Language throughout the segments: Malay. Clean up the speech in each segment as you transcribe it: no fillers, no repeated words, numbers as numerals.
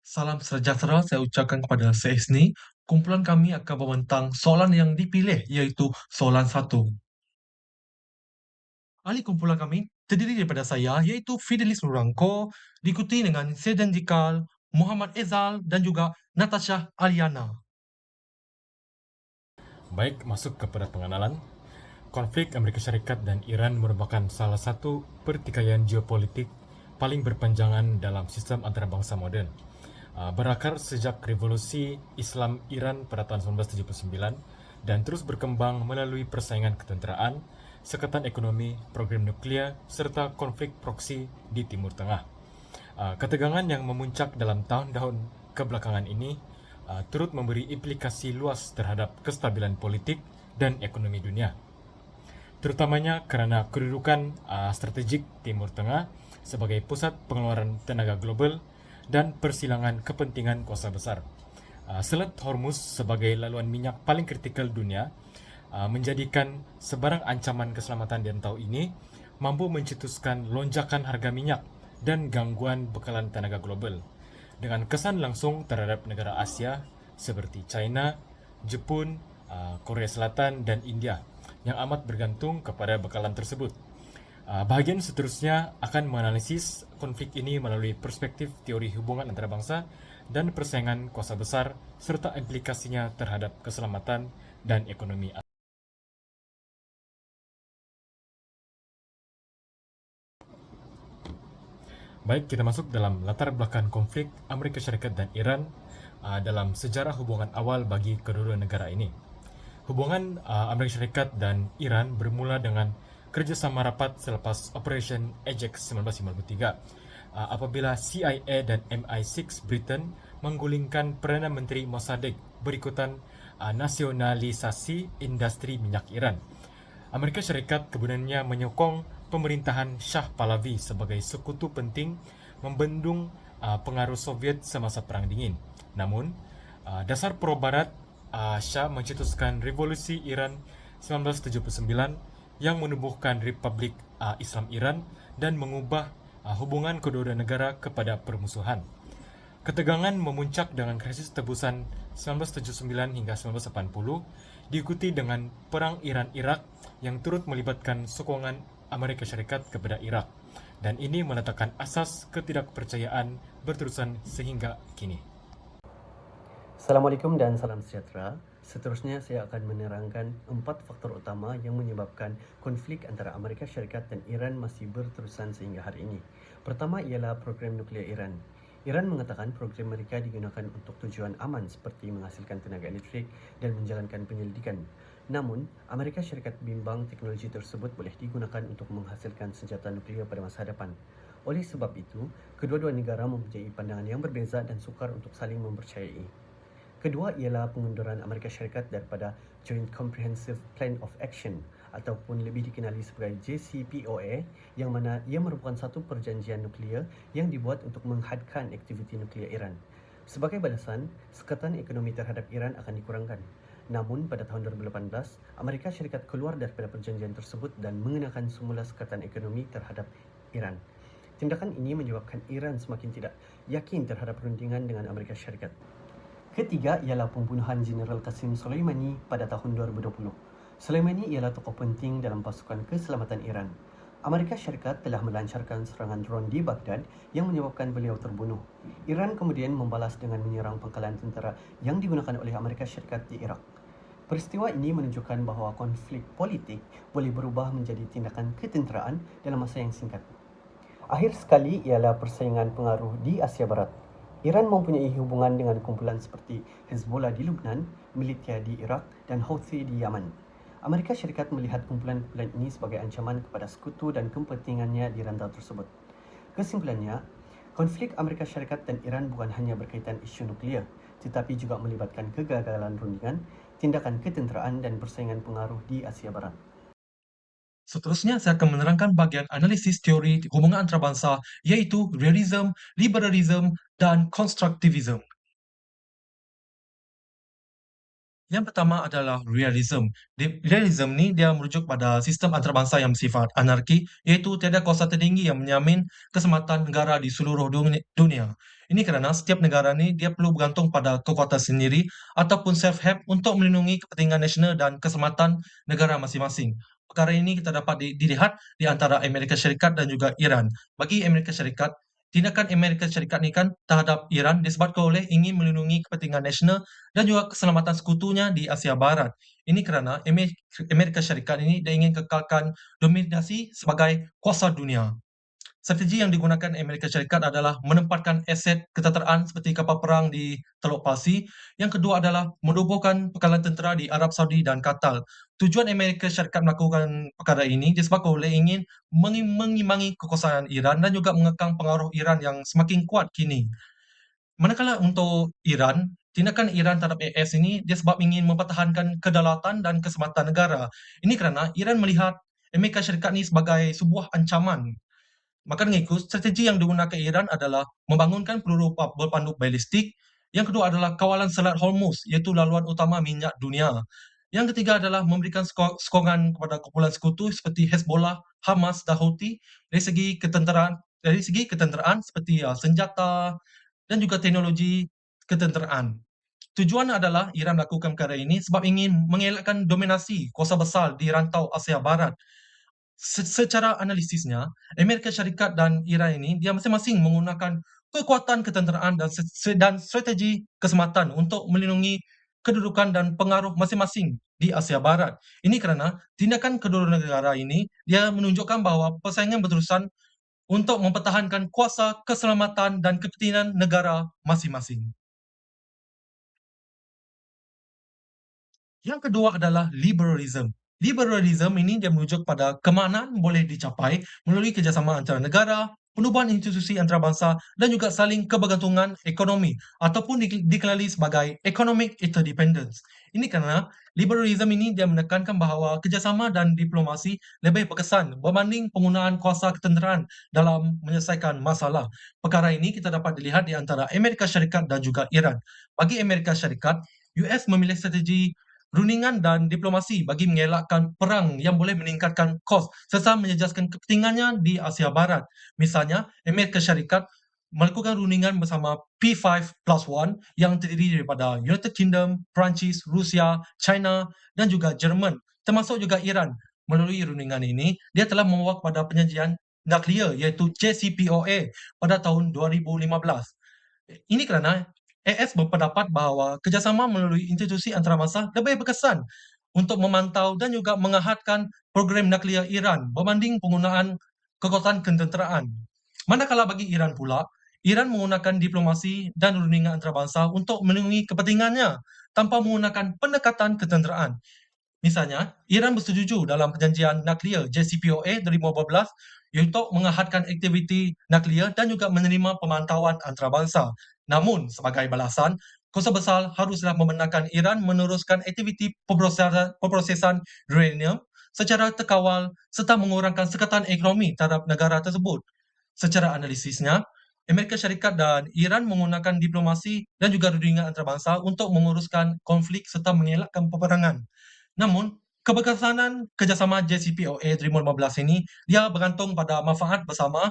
Salam sejahtera saya ucapkan kepada Seisni. Kumpulan kami akan membentang soalan yang dipilih, iaitu soalan satu. Ahli kumpulan kami terdiri daripada saya, iaitu Fidelis Nurangko, diikuti dengan Sedan Jikal, Muhammad Ezal dan juga Natasha Aliana. Baik, masuk kepada pengenalan. Konflik Amerika Syarikat dan Iran merupakan salah satu pertikaian geopolitik paling berpanjangan dalam sistem antarabangsa moden. Berakar sejak revolusi Islam Iran pada tahun 1979 dan terus berkembang melalui persaingan ketenteraan, sekatan ekonomi, program nuklear, serta konflik proksi di Timur Tengah. Ketegangan yang memuncak dalam tahun-tahun kebelakangan ini turut memberi implikasi luas terhadap kestabilan politik dan ekonomi dunia, terutamanya karena kedudukan strategik Timur Tengah sebagai pusat pengeluaran tenaga global dan persilangan kepentingan kuasa besar. Selat Hormuz sebagai laluan minyak paling kritikal dunia menjadikan sebarang ancaman keselamatan di rantau ini mampu mencetuskan lonjakan harga minyak dan gangguan bekalan tenaga global dengan kesan langsung terhadap negara Asia seperti China, Jepun, Korea Selatan dan India yang amat bergantung kepada bekalan tersebut. Bahagian seterusnya akan menganalisis konflik ini melalui perspektif teori hubungan antarabangsa dan persaingan kuasa besar serta implikasinya terhadap keselamatan dan ekonomi. Baik, kita masuk dalam latar belakang konflik Amerika Syarikat dan Iran dalam sejarah hubungan awal bagi kedua negara ini. Hubungan Amerika Syarikat dan Iran bermula dengan kerjasama rapat selepas Operation Ajax 1953 apabila CIA dan MI6 Britain menggulingkan Perdana Menteri Mossadegh berikutan nasionalisasi industri minyak Iran. Amerika Syarikat kemudiannya menyokong pemerintahan Shah Pahlavi sebagai sekutu penting membendung pengaruh Soviet semasa Perang Dingin. Namun, dasar pro-barat Shah mencetuskan Revolusi Iran 1979 yang menubuhkan Republik Islam Iran dan mengubah hubungan kedua negara kepada permusuhan. Ketegangan memuncak dengan krisis tebusan 1979 hingga 1980, diikuti dengan Perang Iran-Irak yang turut melibatkan sokongan Amerika Syarikat kepada Irak. Dan ini meletakkan asas ketidakpercayaan berterusan sehingga kini. Assalamualaikum dan salam sejahtera. Seterusnya saya akan menerangkan 4 faktor utama yang menyebabkan konflik antara Amerika Syarikat dan Iran masih berterusan sehingga hari ini. Pertama ialah program nuklear Iran. Iran mengatakan program mereka digunakan untuk tujuan aman seperti menghasilkan tenaga elektrik dan menjalankan penyelidikan. Namun, Amerika Syarikat bimbang teknologi tersebut boleh digunakan untuk menghasilkan senjata nuklear pada masa hadapan. Oleh sebab itu, kedua-dua negara mempunyai pandangan yang berbeza dan sukar untuk saling mempercayai. Kedua ialah pengunduran Amerika Syarikat daripada Joint Comprehensive Plan of Action ataupun lebih dikenali sebagai JCPOA, yang mana ia merupakan satu perjanjian nuklear yang dibuat untuk menghadkan aktiviti nuklear Iran. Sebagai balasan, sekatan ekonomi terhadap Iran akan dikurangkan. Namun pada tahun 2018, Amerika Syarikat keluar daripada perjanjian tersebut dan mengenakan semula sekatan ekonomi terhadap Iran. Tindakan ini menyebabkan Iran semakin tidak yakin terhadap perundingan dengan Amerika Syarikat. Ketiga ialah pembunuhan Jeneral Qasim Soleimani pada tahun 2020. Soleimani ialah tokoh penting dalam pasukan keselamatan Iran. Amerika Syarikat telah melancarkan serangan drone di Baghdad yang menyebabkan beliau terbunuh. Iran kemudian membalas dengan menyerang pangkalan tentera yang digunakan oleh Amerika Syarikat di Iraq. Peristiwa ini menunjukkan bahawa konflik politik boleh berubah menjadi tindakan ketenteraan dalam masa yang singkat. Akhir sekali ialah persaingan pengaruh di Asia Barat. Iran mempunyai hubungan dengan kumpulan seperti Hezbollah di Lebanon, militia di Iraq dan Houthi di Yaman. Amerika Syarikat melihat kumpulan-kumpulan ini sebagai ancaman kepada sekutu dan kepentingannya di rantau tersebut. Kesimpulannya, konflik Amerika Syarikat dan Iran bukan hanya berkaitan isu nuklear, tetapi juga melibatkan kegagalan rundingan, tindakan ketenteraan dan persaingan pengaruh di Asia Barat. Seterusnya, saya akan menerangkan bagian analisis teori hubungan antarabangsa, iaitu realism, liberalism, dan constructivism. Yang pertama adalah realism. Realism ni dia merujuk pada sistem antarabangsa yang bersifat anarki, iaitu tiada kuasa tertinggi yang menjamin keselamatan negara di seluruh dunia. Ini kerana setiap negara ni dia perlu bergantung pada kekuatan sendiri ataupun self-help untuk melindungi kepentingan nasional dan keselamatan negara masing-masing. Perkara ini kita dapat dilihat di antara Amerika Syarikat dan juga Iran. Bagi Amerika Syarikat, tindakan Amerika Syarikat ni kan terhadap Iran disebabkan oleh ingin melindungi kepentingan nasional dan juga keselamatan sekutunya di Asia Barat. Ini kerana Amerika Syarikat ini dia ingin kekalkan dominasi sebagai kuasa dunia. Strategi yang digunakan Amerika Syarikat adalah menempatkan aset ketenteraan seperti kapal perang di Teluk Parsi. Yang kedua adalah menubuhkan pekalan tentera di Arab Saudi dan Qatar. Tujuan Amerika Syarikat melakukan perkara ini disebabkan oleh ingin mengimbangi kekuasaan Iran dan juga mengekang pengaruh Iran yang semakin kuat kini. Manakala untuk Iran, tindakan Iran terhadap AS ini dia sebab ingin mempertahankan kedaulatan dan keselamatan negara. Ini kerana Iran melihat Amerika Syarikat ni sebagai sebuah ancaman. Maka dengan itu, strategi yang digunakan Iran adalah membangunkan peluru berpandu balistik. Yang kedua adalah kawalan Selat Hormuz, iaitu laluan utama minyak dunia. Yang ketiga adalah memberikan sokongan kepada kumpulan sekutu seperti Hezbollah, Hamas dan Houthi dari segi ketenteraan seperti senjata dan juga teknologi ketenteraan. Tujuan adalah Iran melakukan perkara ini sebab ingin mengelakkan dominasi kuasa besar di rantau Asia Barat. Secara analisisnya, Amerika Syarikat dan Iran ini dia masing-masing menggunakan kekuatan ketenteraan dan strategi keselamatan untuk melindungi kedudukan dan pengaruh masing-masing di Asia Barat. Ini kerana tindakan kedua negara ini dia menunjukkan bahawa persaingan berterusan untuk mempertahankan kuasa, keselamatan dan kepentingan negara masing-masing. Yang kedua adalah liberalism. Liberalism ini dia merujuk pada kemaknaan boleh dicapai melalui kerjasama antara negara, penubuhan institusi antarabangsa dan juga saling kebergantungan ekonomi ataupun dikenali sebagai economic interdependence. Ini kerana liberalism ini dia menekankan bahawa kerjasama dan diplomasi lebih berkesan berbanding penggunaan kuasa ketenteraan dalam menyelesaikan masalah. Perkara ini kita dapat dilihat di antara Amerika Syarikat dan juga Iran. Bagi Amerika Syarikat, US memilih strategi rundingan dan diplomasi bagi mengelakkan perang yang boleh meningkatkan kos serta menjejaskan kepentingannya di Asia Barat. Misalnya, Amerika Syarikat melakukan rundingan bersama P5+1 yang terdiri daripada United Kingdom, Perancis, Rusia, China dan juga Jerman, termasuk juga Iran. Melalui rundingan ini, dia telah membawa kepada penjanjian nuklear iaitu JCPOA pada tahun 2015. Ini kerana AS berpendapat bahawa kerjasama melalui institusi antarabangsa lebih berkesan untuk memantau dan juga mengahadkan program nuklear Iran berbanding penggunaan kekuatan ketenteraan. Manakala bagi Iran pula, Iran menggunakan diplomasi dan rundingan antarabangsa untuk melindungi kepentingannya tanpa menggunakan pendekatan ketenteraan. Misalnya, Iran bersetuju dalam perjanjian nuklear JCPOA 2015 untuk mengahadkan aktiviti nuklear dan juga menerima pemantauan antarabangsa. Namun, sebagai balasan, Kuasa Besar haruslah membenarkan Iran meneruskan aktiviti pemprosesan uranium secara terkawal serta mengurangkan sekatan ekonomi terhadap negara tersebut. Secara analisisnya, Amerika Syarikat dan Iran menggunakan diplomasi dan juga rundingan antarabangsa untuk menguruskan konflik serta mengelakkan peperangan. Namun, keberkesanan kerjasama JCPOA 2015 ini dia bergantung pada manfaat bersama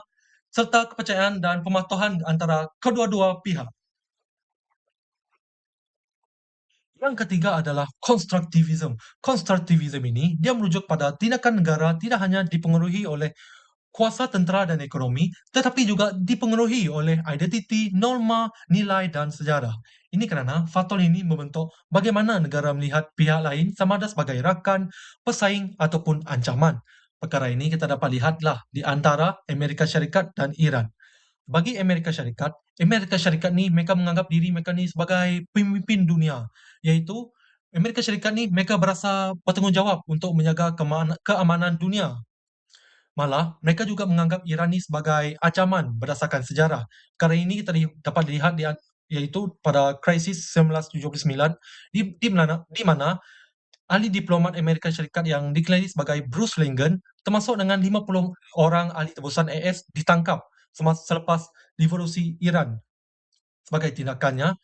serta kepercayaan dan pematuhan antara kedua-dua pihak. Yang ketiga adalah constructivism. Constructivism ini dia merujuk pada tindakan negara tidak hanya dipengaruhi oleh kuasa tentera dan ekonomi, tetapi juga dipengaruhi oleh identiti, norma, nilai dan sejarah. Ini kerana faktor ini membentuk bagaimana negara melihat pihak lain sama ada sebagai rakan, pesaing ataupun ancaman. Perkara ini kita dapat lihatlah di antara Amerika Syarikat dan Iran. Bagi Amerika Syarikat ni mereka menganggap diri mereka ni sebagai pemimpin dunia, iaitu Amerika Syarikat ni mereka berasa bertanggungjawab untuk menjaga keamanan dunia. Malah, mereka juga menganggap Iran ni sebagai ancaman berdasarkan sejarah. Perkara ini kita dapat lihat iaitu pada krisis 1979 di mana ahli diplomat Amerika Syarikat yang dikenali sebagai Bruce Lincoln termasuk dengan 50 orang ahli tebusan AS ditangkap selepas revolusi Iran. Sebagai tindakannya,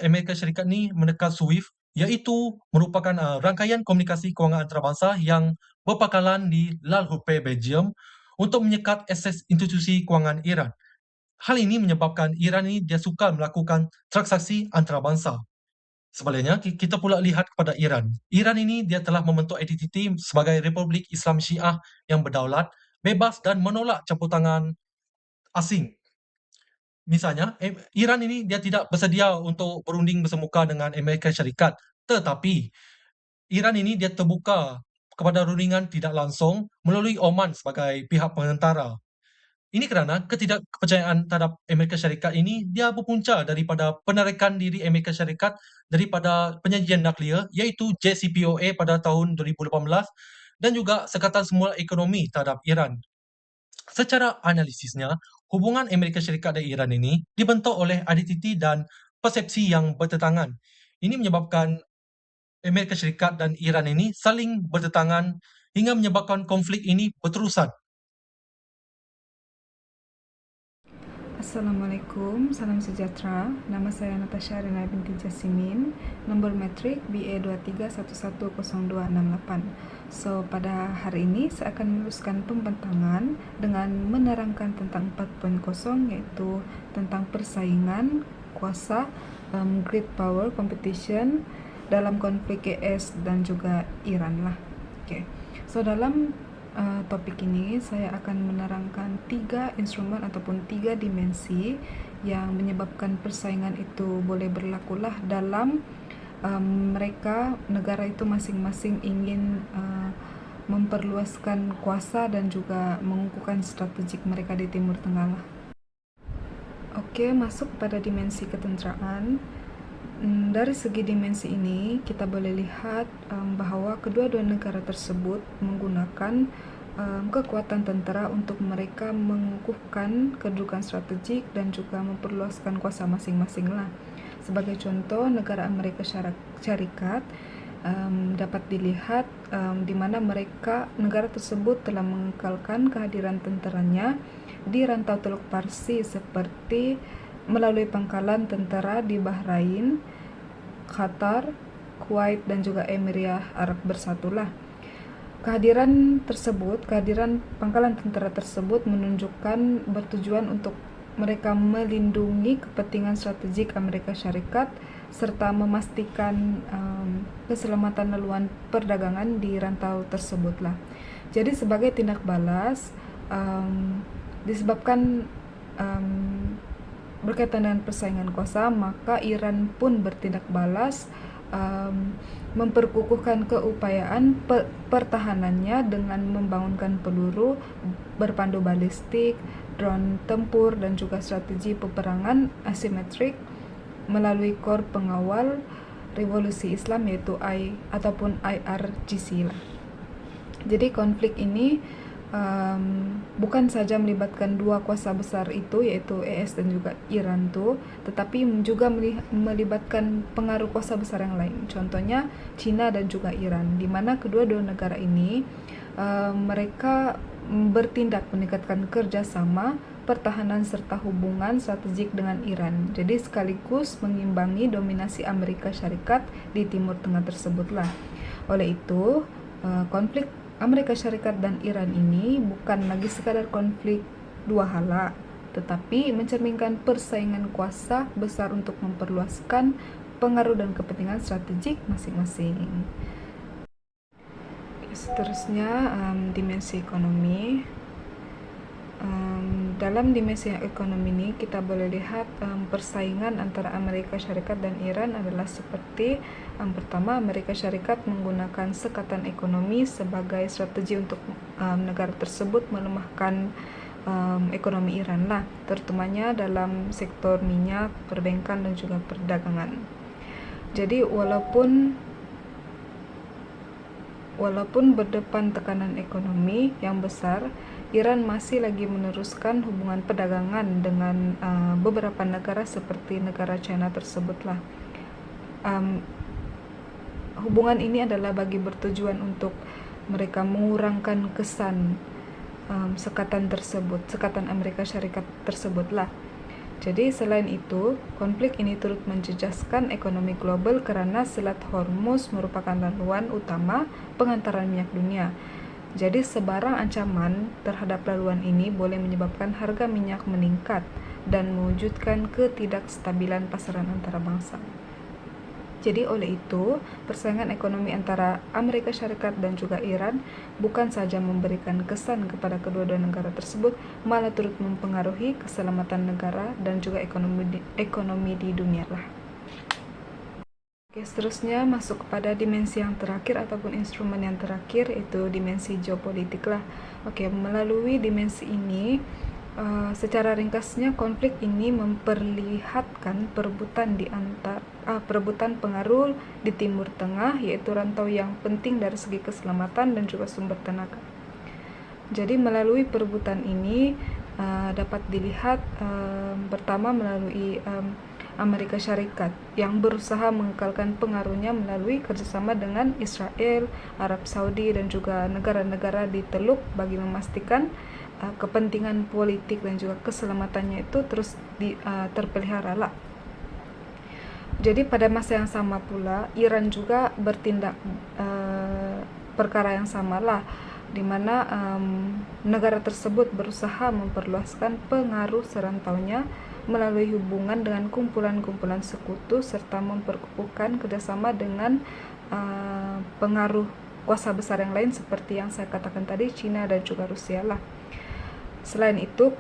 Amerika Syarikat ni menekan SWIFT iaitu merupakan rangkaian komunikasi kewangan antarabangsa yang berpangkalan di La Hulpe, Belgium untuk menyekat akses institusi kewangan Iran. Hal ini menyebabkan Iran ini dia sukar melakukan transaksi antarabangsa. Sebaliknya, kita pula lihat kepada Iran. Iran ini dia telah membentuk identiti sebagai Republik Islam Syiah yang berdaulat, bebas dan menolak campur tangan asing. Misalnya, Iran ini dia tidak bersedia untuk berunding bersemuka dengan Amerika Syarikat, tetapi Iran ini dia terbuka kepada rundingan tidak langsung melalui Oman sebagai pihak pengantara. Ini kerana ketidakpercayaan terhadap Amerika Syarikat ini dia berpunca daripada penarikan diri Amerika Syarikat daripada penyajian nuklear iaitu JCPOA pada tahun 2018 dan juga sekatan semula ekonomi terhadap Iran. Secara analisisnya, hubungan Amerika Syarikat dan Iran ini dibentuk oleh identiti dan persepsi yang bertentangan. Ini menyebabkan Amerika Syarikat dan Iran ini saling bertentangan hingga menyebabkan konflik ini berterusan. Assalamualaikum, salam sejahtera. Nama saya Natasha Rina binti Jasimin, nombor metrik BA23110268. So, pada hari ini saya akan meneruskan pembentangan dengan menerangkan tentang 4.0 yaitu tentang persaingan, kuasa, great power, competition dalam konflik AS dan juga Iran lah. Okay. So, dalam topik ini saya akan menerangkan 3 instrumen ataupun 3 dimensi yang menyebabkan persaingan itu boleh berlakulah dalam negara itu masing-masing ingin memperluaskan kuasa dan juga mengukuhkan strategik mereka di Timur Tengah lah. Oke, masuk pada dimensi ketenteraan. Dari segi dimensi ini, kita boleh lihat bahawa kedua-dua negara tersebut menggunakan kekuatan tentera untuk mereka mengukuhkan kedudukan strategik dan juga memperluaskan kuasa masing-masing lah. Sebagai contoh, negara Amerika Syarikat dapat dilihat di mana negara tersebut telah mengekalkan kehadiran tenteranya di rantau Teluk Parsi seperti melalui pangkalan tentera di Bahrain, Qatar, Kuwait dan juga Emirat Arab Bersatulah. Kehadiran pangkalan tentera tersebut menunjukkan bertujuan untuk mereka melindungi kepentingan strategik Amerika Syarikat serta memastikan keselamatan laluan perdagangan di rantau tersebutlah. Jadi sebagai tindak balas disebabkan berkaitan dengan persaingan kuasa, maka Iran pun bertindak balas memperkukuhkan keupayaan pertahanannya dengan membangunkan peluru berpandu balistik, drone tempur dan juga strategi peperangan asimetrik melalui kor pengawal revolusi Islam yaitu IRGC lah. Jadi konflik ini bukan saja melibatkan dua kuasa besar itu yaitu AS dan juga Iran tetapi juga melibatkan pengaruh kuasa besar yang lain, contohnya China dan juga Iran, di mana kedua-dua negara ini mereka bertindak meningkatkan kerjasama, pertahanan serta hubungan strategik dengan Iran. Jadi sekaligus mengimbangi dominasi Amerika Syarikat di Timur Tengah tersebutlah. Oleh itu, konflik Amerika Syarikat dan Iran ini bukan lagi sekadar konflik dua hala, tetapi mencerminkan persaingan kuasa besar untuk memperluaskan pengaruh dan kepentingan strategik masing-masing. Seterusnya, dimensi ekonomi. Dalam dimensi ekonomi ini kita boleh lihat persaingan antara Amerika Syarikat dan Iran adalah seperti pertama, Amerika Syarikat menggunakan sekatan ekonomi sebagai strategi untuk negara tersebut melemahkan ekonomi Iran lah, terutamanya dalam sektor minyak, perbankan dan juga perdagangan. Jadi walaupun berdepan tekanan ekonomi yang besar, Iran masih lagi meneruskan hubungan perdagangan dengan beberapa negara seperti negara China tersebutlah. Hubungan ini adalah bagi bertujuan untuk mereka mengurangkan kesan sekatan Amerika Syarikat tersebutlah. Jadi selain itu, konflik ini turut menjejaskan ekonomi global karena Selat Hormuz merupakan laluan utama pengantaran minyak dunia. Jadi sebarang ancaman terhadap laluan ini boleh menyebabkan harga minyak meningkat dan mewujudkan ketidakstabilan pasaran antara bangsa. Jadi oleh itu, persaingan ekonomi antara Amerika Syarikat dan juga Iran bukan saja memberikan kesan kepada kedua-dua negara tersebut, malah turut mempengaruhi keselamatan negara dan juga ekonomi di dunia lah. Oke, seterusnya masuk kepada dimensi yang terakhir ataupun instrumen yang terakhir, yaitu dimensi geopolitik lah. Oke, melalui dimensi ini, secara ringkasnya konflik ini memperlihatkan perebutan pengaruh di Timur Tengah, yaitu rantau yang penting dari segi keselamatan dan juga sumber tenaga. Jadi melalui perebutan ini dapat dilihat pertama melalui Amerika Syarikat yang berusaha mengekalkan pengaruhnya melalui kerjasama dengan Israel, Arab Saudi, dan juga negara-negara di Teluk bagi memastikan kepentingan politik dan juga keselamatannya itu terus terpelihara lah. Jadi pada masa yang sama pula Iran juga bertindak perkara yang sama lah, di mana negara tersebut berusaha memperluaskan pengaruh serantaunya melalui hubungan dengan kumpulan-kumpulan sekutu serta memperkukuhkan kerjasama dengan pengaruh kuasa besar yang lain seperti yang saya katakan tadi, China dan juga Rusia lah. Selain itu,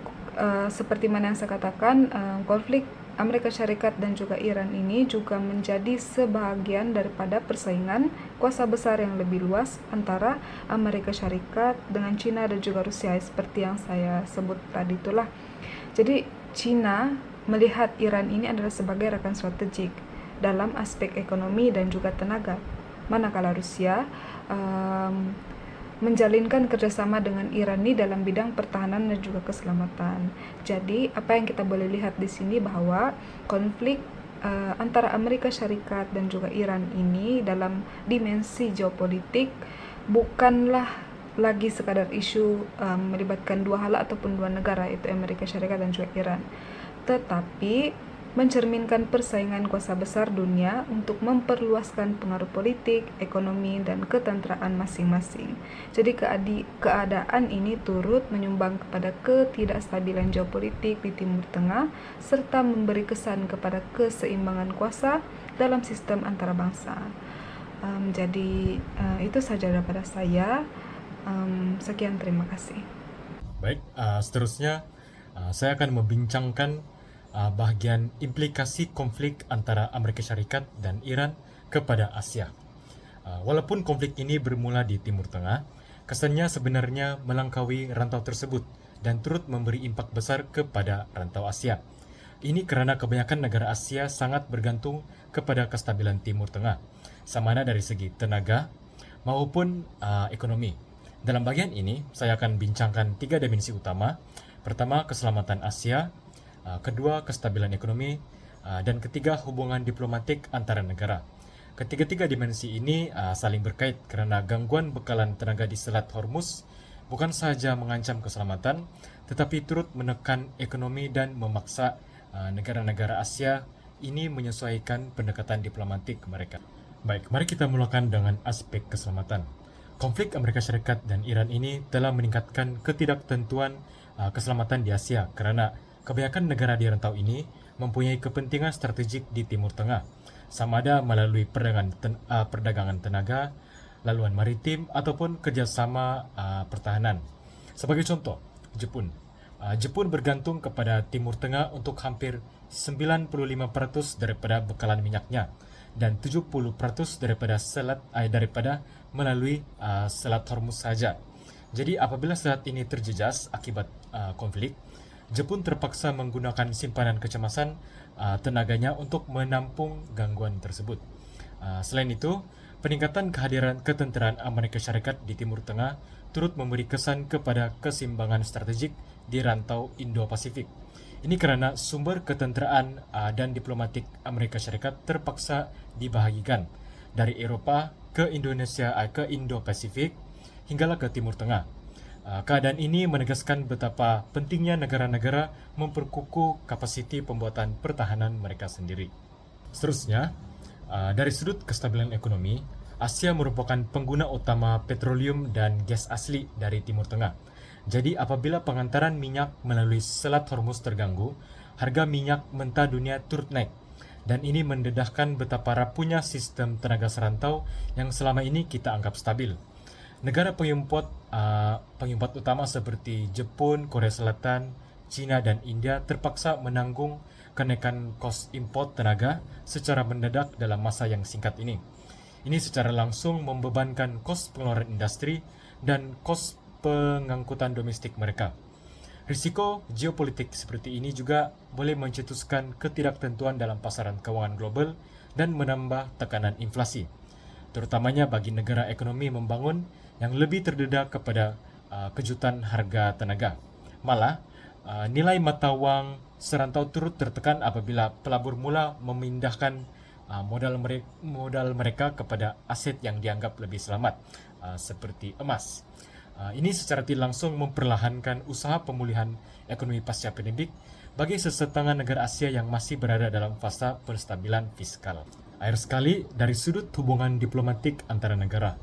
seperti mana yang saya katakan, konflik Amerika Syarikat dan juga Iran ini juga menjadi sebahagian daripada persaingan kuasa besar yang lebih luas antara Amerika Syarikat dengan China dan juga Rusia, seperti yang saya sebut tadi itulah. Jadi China melihat Iran ini adalah sebagai rekan strategik dalam aspek ekonomi dan juga tenaga, manakala Rusia menjalinkan kerjasama dengan Iran ini dalam bidang pertahanan dan juga keselamatan. Jadi apa yang kita boleh lihat di sini bahwa konflik antara Amerika Syarikat dan juga Iran ini dalam dimensi geopolitik bukanlah lagi sekadar isu melibatkan dua hala ataupun dua negara, yaitu Amerika Syarikat dan juga Iran, tetapi mencerminkan persaingan kuasa besar dunia untuk memperluaskan pengaruh politik, ekonomi, dan ketenteraan masing-masing. Jadi keadaan ini turut menyumbang kepada ketidakstabilan geopolitik di Timur Tengah serta memberi kesan kepada keseimbangan kuasa dalam sistem antarabangsa. Jadi itu saja daripada saya. Sekian, terima kasih. Baik, seterusnya saya akan membincangkan bahagian implikasi konflik antara Amerika Syarikat dan Iran kepada Asia. Walaupun konflik ini bermula di Timur Tengah, kesannya sebenarnya melangkaui rantau tersebut dan turut memberi impak besar kepada rantau Asia. Ini karena kebanyakan negara Asia sangat bergantung kepada kestabilan Timur Tengah, sama ada dari segi tenaga maupun ekonomi. Dalam bagian ini, saya akan bincangkan 3 dimensi utama. Pertama, keselamatan Asia. Kedua, kestabilan ekonomi, dan ketiga, hubungan diplomatik antara negara. Ketiga-tiga dimensi ini saling berkait karena gangguan bekalan tenaga di Selat Hormuz bukan sahaja mengancam keselamatan, tetapi turut menekan ekonomi dan memaksa negara-negara Asia ini menyesuaikan pendekatan diplomatik mereka. Baik, mari kita mulakan dengan aspek keselamatan. Konflik Amerika Syarikat dan Iran ini telah meningkatkan ketidaktentuan keselamatan di Asia karena kebanyakan negara di rantau ini mempunyai kepentingan strategik di Timur Tengah, sama ada melalui perdagangan tenaga, laluan maritim, ataupun kerjasama pertahanan. Sebagai contoh, Jepun. Jepun bergantung kepada Timur Tengah untuk hampir 95% daripada bekalan minyaknya dan 70% daripada melalui Selat Hormuz saja. Jadi apabila selat ini terjejas akibat konflik, Jepun terpaksa menggunakan simpanan kecemasan tenaganya untuk menampung gangguan tersebut. Selain itu, peningkatan kehadiran ketenteraan Amerika Syarikat di Timur Tengah turut memberi kesan kepada keseimbangan strategik di rantau Indo-Pasifik. Ini karena sumber ketenteraan dan diplomatik Amerika Syarikat terpaksa dibahagikan dari Eropa ke Indonesia, ke Indo-Pasifik hinggalah ke Timur Tengah. Keadaan ini menegaskan betapa pentingnya negara-negara memperkukuh kapasiti pembuatan pertahanan mereka sendiri. Seterusnya, dari sudut kestabilan ekonomi, Asia merupakan pengguna utama petroleum dan gas asli dari Timur Tengah. Jadi apabila pengantaran minyak melalui Selat Hormuz terganggu, harga minyak mentah dunia turut naik. Dan ini mendedahkan betapa rapuhnya sistem tenaga serantau yang selama ini kita anggap stabil. Negara pengimport utama seperti Jepun, Korea Selatan, China dan India terpaksa menanggung kenaikan kos import tenaga secara mendadak dalam masa yang singkat ini. Ini secara langsung membebankan kos pengeluaran industri dan kos pengangkutan domestik mereka. Risiko geopolitik seperti ini juga boleh mencetuskan ketidaktentuan dalam pasaran keuangan global dan menambah tekanan inflasi, terutamanya bagi negara ekonomi membangun yang lebih terdedah kepada kejutan harga tenaga. Malah, nilai mata wang serantau turut tertekan apabila pelabur mula memindahkan modal mereka kepada aset yang dianggap lebih selamat, seperti emas. Ini secara tidak langsung memperlahankan usaha pemulihan ekonomi pasca pandemik bagi sesetengah negara Asia yang masih berada dalam fase penstabilan fiskal. Akhir sekali, dari sudut hubungan diplomatik antara negara,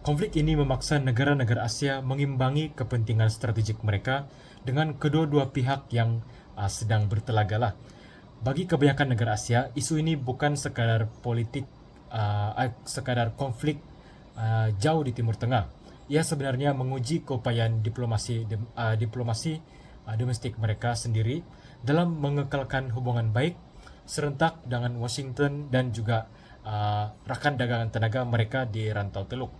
konflik ini memaksa negara-negara Asia mengimbangi kepentingan strategik mereka dengan kedua-dua pihak yang sedang bertelagalah. Bagi kebanyakan negara Asia, isu ini bukan sekadar sekadar konflik jauh di Timur Tengah. Ia sebenarnya menguji keupayaan diplomasi domestik mereka sendiri dalam mengekalkan hubungan baik serentak dengan Washington dan juga rakan dagangan tenaga mereka di rantau teluk.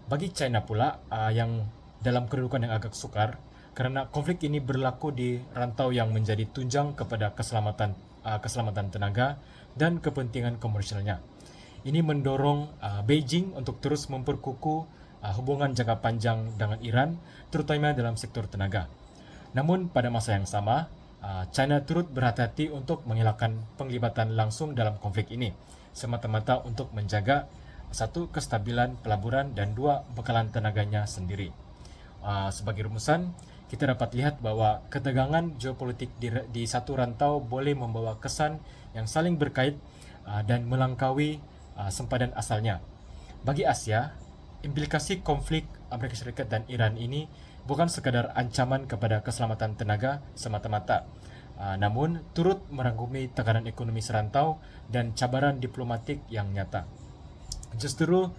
Bagi China pula yang dalam kedudukan yang agak sukar karena konflik ini berlaku di rantau yang menjadi tunjang kepada keselamatan tenaga dan kepentingan komersialnya. Ini mendorong Beijing untuk terus memperkukuh hubungan jangka panjang dengan Iran, terutama dalam sektor tenaga. Namun pada masa yang sama, China turut berhati-hati untuk mengelakkan penglibatan langsung dalam konflik ini, semata-mata untuk menjaga satu, kestabilan pelaburan, dan dua, bekalan tenaganya sendiri. Sebagai rumusan, kita dapat lihat bahwa ketegangan geopolitik di satu rantau boleh membawa kesan yang saling berkait dan melangkaui sempadan asalnya. Bagi Asia, implikasi konflik Amerika Serikat dan Iran ini bukan sekadar ancaman kepada keselamatan tenaga semata-mata, namun turut merangkumi tekanan ekonomi serantau dan cabaran diplomatik yang nyata. Justru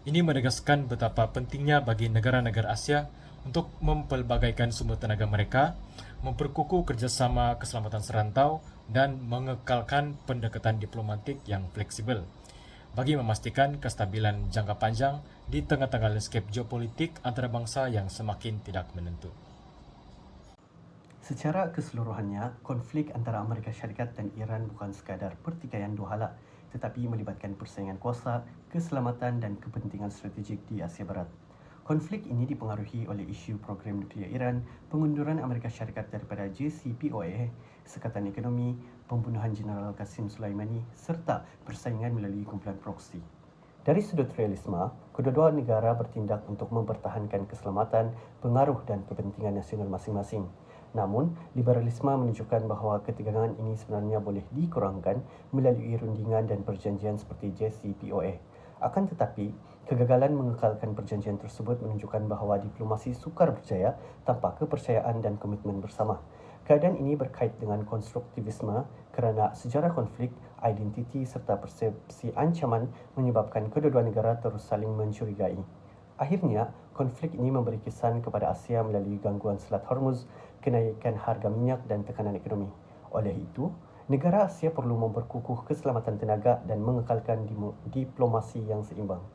ini menegaskan betapa pentingnya bagi negara-negara Asia untuk mempelbagaikan sumber tenaga mereka, memperkukuh kerjasama keselamatan serantau, dan mengekalkan pendekatan diplomatik yang fleksibel bagi memastikan kestabilan jangka panjang di tengah-tengah landscape geopolitik antarabangsa yang semakin tidak menentu. Secara keseluruhannya, konflik antara Amerika Syarikat dan Iran bukan sekadar pertikaian dua hala, tetapi melibatkan persaingan kuasa, keselamatan dan kepentingan strategik di Asia Barat. Konflik ini dipengaruhi oleh isu program nuklear Iran, pengunduran Amerika Syarikat daripada JCPOA, sekatan ekonomi, pembunuhan Jeneral Qasim Soleimani serta persaingan melalui kumpulan proksi. Dari sudut realisme, kedua-dua negara bertindak untuk mempertahankan keselamatan, pengaruh dan kepentingan nasional masing-masing. Namun, liberalisme menunjukkan bahawa ketegangan ini sebenarnya boleh dikurangkan melalui rundingan dan perjanjian seperti JCPOA. Akan tetapi, kegagalan mengekalkan perjanjian tersebut menunjukkan bahawa diplomasi sukar berjaya tanpa kepercayaan dan komitmen bersama. Keadaan ini berkait dengan konstruktivisme kerana sejarah konflik, identiti serta persepsi ancaman menyebabkan kedua-dua negara terus saling mencurigai. Akhirnya, konflik ini memberi kesan kepada Asia melalui gangguan Selat Hormuz, kenaikan harga minyak dan tekanan ekonomi. Oleh itu, negara Asia perlu memperkukuh keselamatan tenaga dan mengekalkan diplomasi yang seimbang.